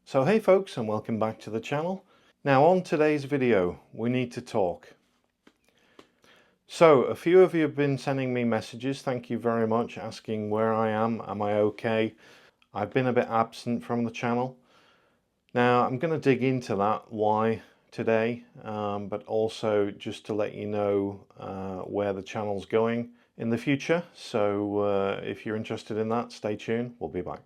So hey folks, and welcome back to the channel. Now on today's video we need to talk. So a few of you have been sending me messages, thank you very much, asking where I am I okay. I've been a bit absent from the channel. Now I'm going to dig into that why today, but also just to let you know where the channel's going in the future. So if you're interested in that, stay tuned, we'll be back.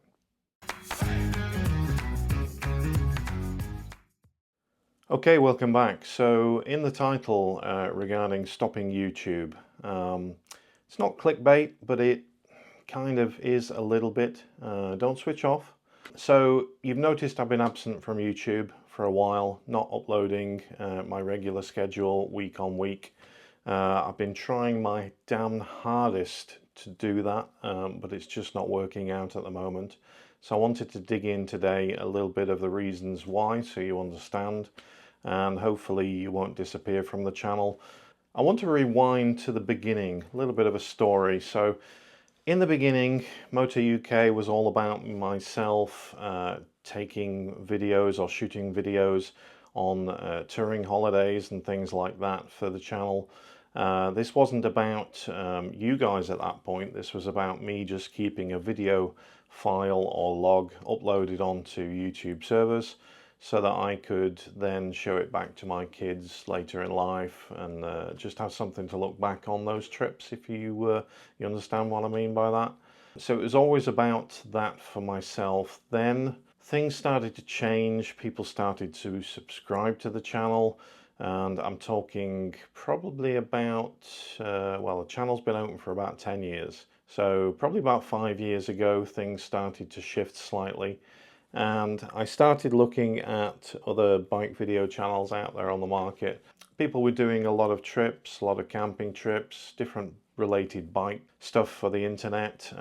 Okay, welcome back. So in the title regarding stopping YouTube, it's not clickbait, but it kind of is a little bit. Don't switch off. So you've noticed I've been absent from YouTube for a while, not uploading my regular schedule week on week. I've been trying my damn hardest to do that, but it's just not working out at the moment. So I wanted to dig in today a little bit of the reasons why, so you understand, and hopefully you won't disappear from the channel. I want to rewind to the beginning, a little bit of a story. So in the beginning, Motouk UK was all about myself taking videos or shooting videos on touring holidays and things like that for the channel. This wasn't about you guys at that point. This was about me just keeping a video file or log uploaded onto YouTube servers so that I could then show it back to my kids later in life and just have something to look back on those trips, if you understand what I mean by that. So it was always about that for myself. Then things started to change. People started to subscribe to the channel, and I'm talking probably about, well, the channel's been open for about 10 years. So probably about 5 years ago, things started to shift slightly. And I started looking at other bike video channels out there on the market. People were doing a lot of trips, a lot of camping trips, different related bike stuff for the internet.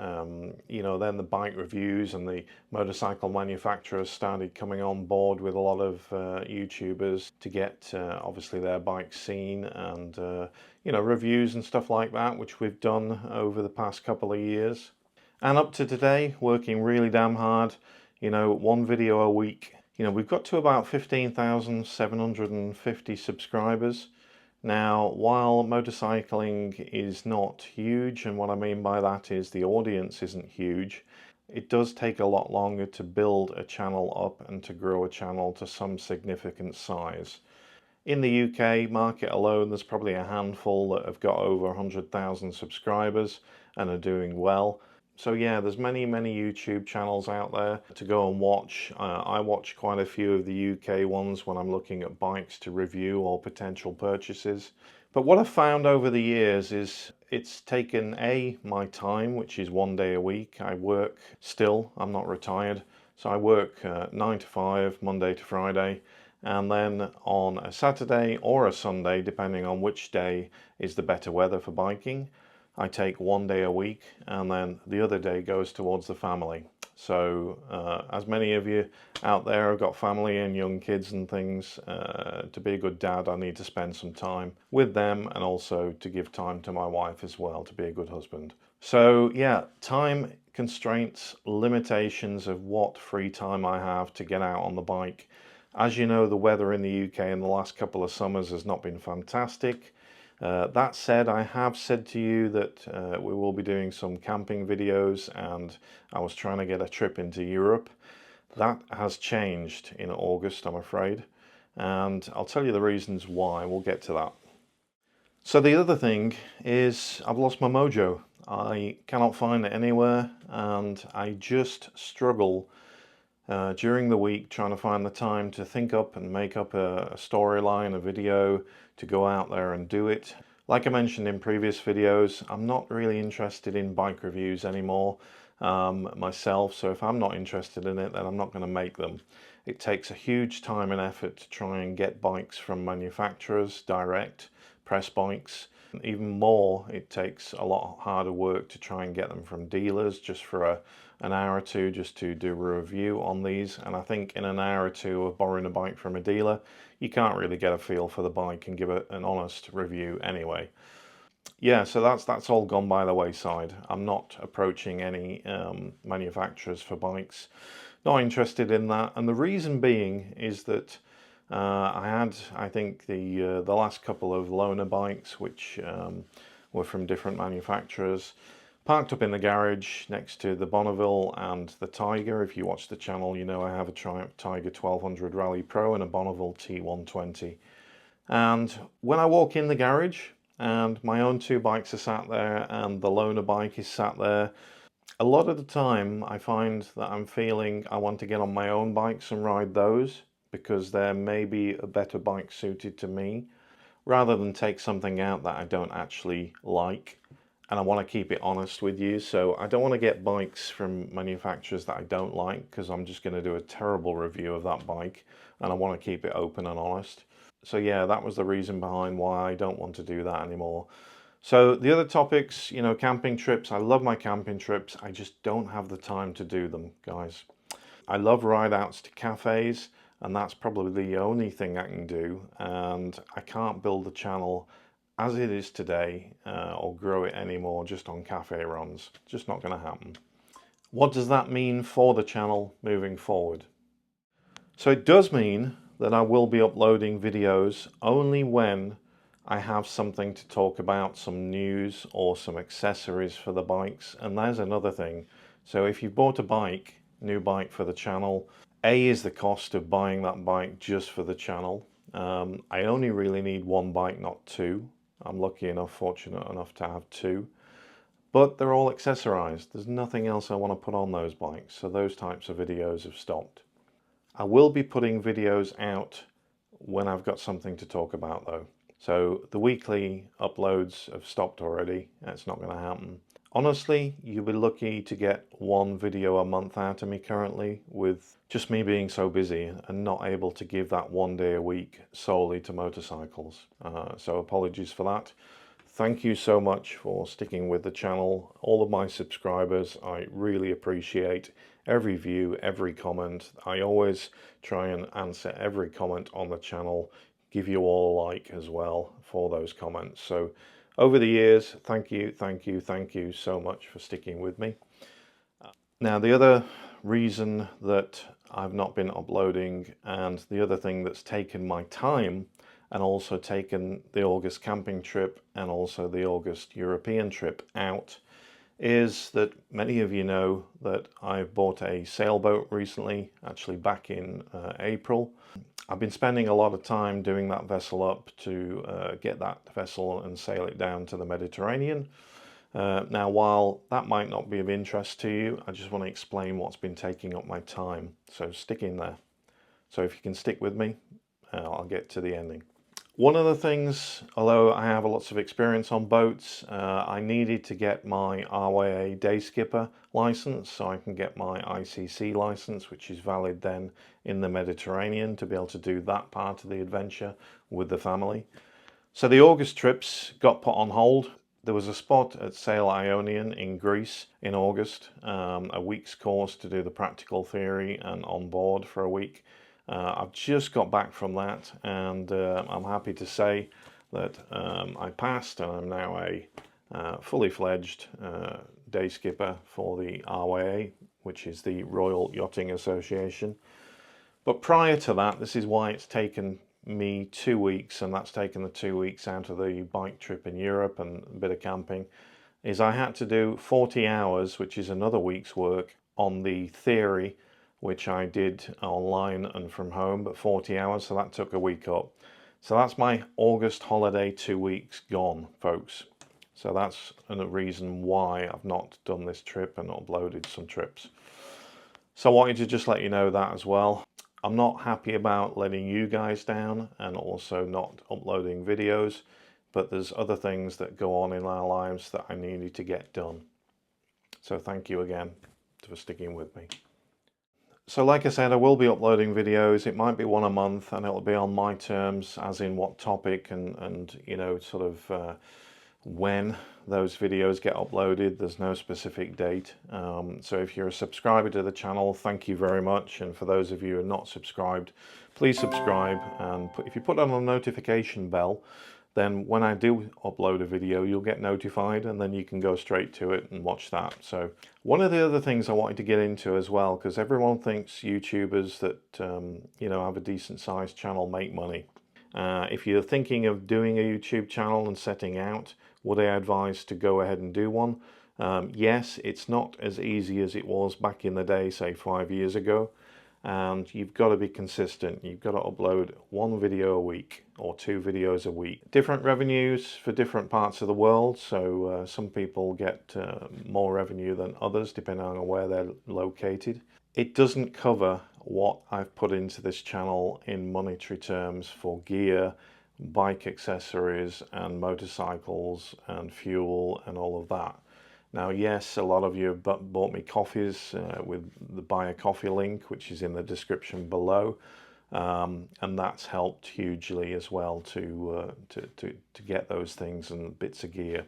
You know, then the bike reviews and the motorcycle manufacturers started coming on board with a lot of YouTubers to get obviously their bikes seen and you know, reviews and stuff like that, which we've done over the past couple of years. And up to today, working really damn hard. You know, one video a week. You know, we've got to about 15,750 subscribers. Now, while motorcycling is not huge, and what I mean by that is the audience isn't huge, it does take a lot longer to build a channel up and to grow a channel to some significant size. In the UK market alone, there's probably a handful that have got over 100,000 subscribers and are doing well. So yeah, there's many YouTube channels out there to go and watch. I watch quite a few of the UK ones when I'm looking at bikes to review or potential purchases. But what I've found over the years is it's taken my time, which is 1 day a week. I work still, I'm not retired. So I work 9 to 5, Monday to Friday. And then on a Saturday or a Sunday, depending on which day is the better weather for biking, I take 1 day a week, and then the other day goes towards the family. So as many of you out there have got family and young kids and things, to be a good dad I need to spend some time with them, and also to give time to my wife as well to be a good husband. So yeah, time constraints, limitations of what free time I have to get out on the bike. As you know, the weather in the UK in the last couple of summers has not been fantastic. That said, I have said to you that we will be doing some camping videos, and I was trying to get a trip into Europe. That has changed in August, I'm afraid, and I'll tell you the reasons why. We'll get to that. So the other thing is I've lost my mojo. I cannot find it anywhere, and I just struggle during the week trying to find the time to think up and make up a storyline, a video, to go out there and do it. Like I mentioned in previous videos, I'm not really interested in bike reviews anymore myself, so if I'm not interested in it, then I'm not going to make them. It takes a huge time and effort to try and get bikes from manufacturers direct, press bikes. Even more, it takes a lot harder work to try and get them from dealers just for an hour or two just to do a review on these. And I think in an hour or two of borrowing a bike from a dealer, you can't really get a feel for the bike and give it an honest review anyway. Yeah, so that's all gone by the wayside. I'm not approaching any manufacturers for bikes Not interested in that, and the reason being is that I had, I think, the last couple of loaner bikes, which were from different manufacturers, parked up in the garage next to the Bonneville and the Tiger. If you watch the channel, you know I have a Triumph Tiger 1200 Rally Pro and a Bonneville T120. And when I walk in the garage and my own two bikes are sat there and the loaner bike is sat there, a lot of the time I find that I'm feeling I want to get on my own bikes and ride those because there may be a better bike suited to me, rather than take something out that I don't actually like. And I want to keep it honest with you, so I don't want to get bikes from manufacturers that I don't like, because I'm just going to do a terrible review of that bike, and I want to keep it open and honest. So yeah, that was the reason behind why I don't want to do that anymore. So the other topics, you know, camping trips. I love my camping trips. I just don't have the time to do them, guys. I love ride outs to cafes, and that's probably the only thing I can do. And I can't build the channel as it is today or grow it anymore just on cafe runs. Just not going to happen. What does that mean for the channel moving forward? So it does mean that I will be uploading videos only when I have something to talk about, some news or some accessories for the bikes. And there's another thing. So if you've bought a bike, new bike for the channel, A is the cost of buying that bike just for the channel. I only really need one bike, not two. I'm lucky enough, fortunate enough to have two. But they're all accessorized. There's nothing else I want to put on those bikes. So those types of videos have stopped. I will be putting videos out when I've got something to talk about though. So the weekly uploads have stopped already. That's not going to happen. Honestly, you'll be lucky to get one video a month out of me currently, with just me being so busy and not able to give that one day a week solely to motorcycles. So apologies for that. Thank you so much for sticking with the channel. All of my subscribers, I really appreciate every view, every comment. I always try and answer every comment on the channel, give you all a like as well for those comments. So over the years, thank you so much for sticking with me. Now, the other reason that I've not been uploading, and the other thing that's taken my time and also taken the August camping trip and also the August European trip out, is that many of you know that I've bought a sailboat recently, actually back in April. I've been spending a lot of time doing that vessel up to get that vessel and sail it down to the Mediterranean. Now, while that might not be of interest to you, I just want to explain what's been taking up my time. So stick in there. So if you can stick with me, I'll get to the ending. One of the things, although I have lots of experience on boats, I needed to get my RYA day skipper license so I can get my ICC license, which is valid then in the Mediterranean, to be able to do that part of the adventure with the family. So the August trips got put on hold. There was a spot at Sail Ionian in Greece in August, a week's course to do the practical theory and on board for a week. I've just got back from that, and I'm happy to say that I passed, and I'm now a fully fledged day skipper for the RYA, which is the Royal Yachting Association. But prior to that, this is why it's taken me 2 weeks, and that's taken the 2 weeks out of the bike trip in Europe and a bit of camping, is I had to do 40 hours, which is another week's work, on the theory, which I did online and from home, but 40 hours, so that took a week up. So that's my August holiday 2 weeks gone, folks. So that's a reason why I've not done this trip and uploaded some trips. So I wanted to just let you know that as well. I'm not happy about letting you guys down and also not uploading videos, but there's other things that go on in our lives that I needed to get done. So thank you again for sticking with me. So like I said, I will be uploading videos. It might be one a month, and it'll be on my terms, as in what topic and you know, sort of when those videos get uploaded. There's no specific date. So if you're a subscriber to the channel, thank you very much. And for those of you who are not subscribed, please subscribe. And if you put on a notification bell, then when I do upload a video, you'll get notified, and then you can go straight to it and watch that. So one of the other things I wanted to get into as well, because everyone thinks YouTubers that have a decent sized channel make money. If you're thinking of doing a YouTube channel and setting out, would I advise to go ahead and do one? Yes, it's not as easy as it was back in the day, say 5 years ago. And you've got to be consistent. You've got to upload one video a week or 2 videos a week. Different revenues for different parts of the world, so some people get more revenue than others depending on where they're located. It doesn't cover what I've put into this channel in monetary terms for gear, bike accessories and motorcycles and fuel and all of that. Now, yes, a lot of you have bought me coffees with the buy a coffee link, which is in the description below, and that's helped hugely as well to get those things and bits of gear.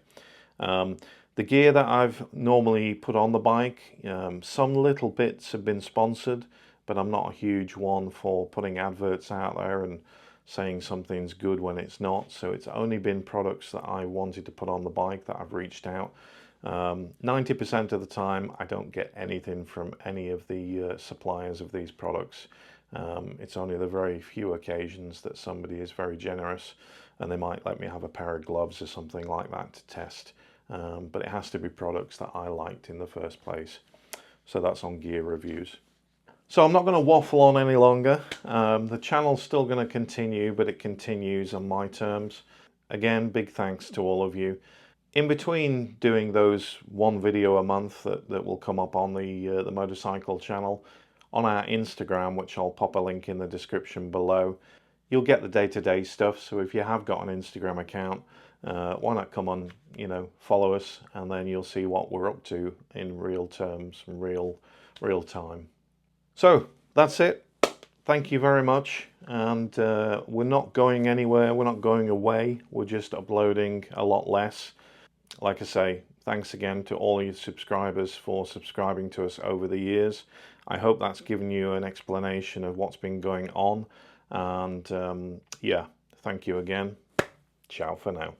The gear that I've normally put on the bike, some little bits have been sponsored, but I'm not a huge one for putting adverts out there and saying something's good when it's not. So it's only been products that I wanted to put on the bike that I've reached out. 90% of the time I don't get anything from any of the suppliers of these products. It's only the very few occasions that somebody is very generous and they might let me have a pair of gloves or something like that to test. But it has to be products that I liked in the first place. So that's on gear reviews. So I'm not going to waffle on any longer. The channel's still going to continue, but it continues on my terms. Again, big thanks to all of you. In between doing those one video a month that will come up on the motorcycle channel, on our Instagram, which I'll pop a link in the description below, you'll get the day-to-day stuff. So if you have got an Instagram account, why not come on, follow us, and then you'll see what we're up to in real terms, real time. So that's it. Thank you very much, and we're not going anywhere, we're not going away, we're just uploading a lot less. Like I say, thanks again to all you subscribers for subscribing to us over the years. I hope that's given you an explanation of what's been going on, and yeah, thank you again. Ciao for now.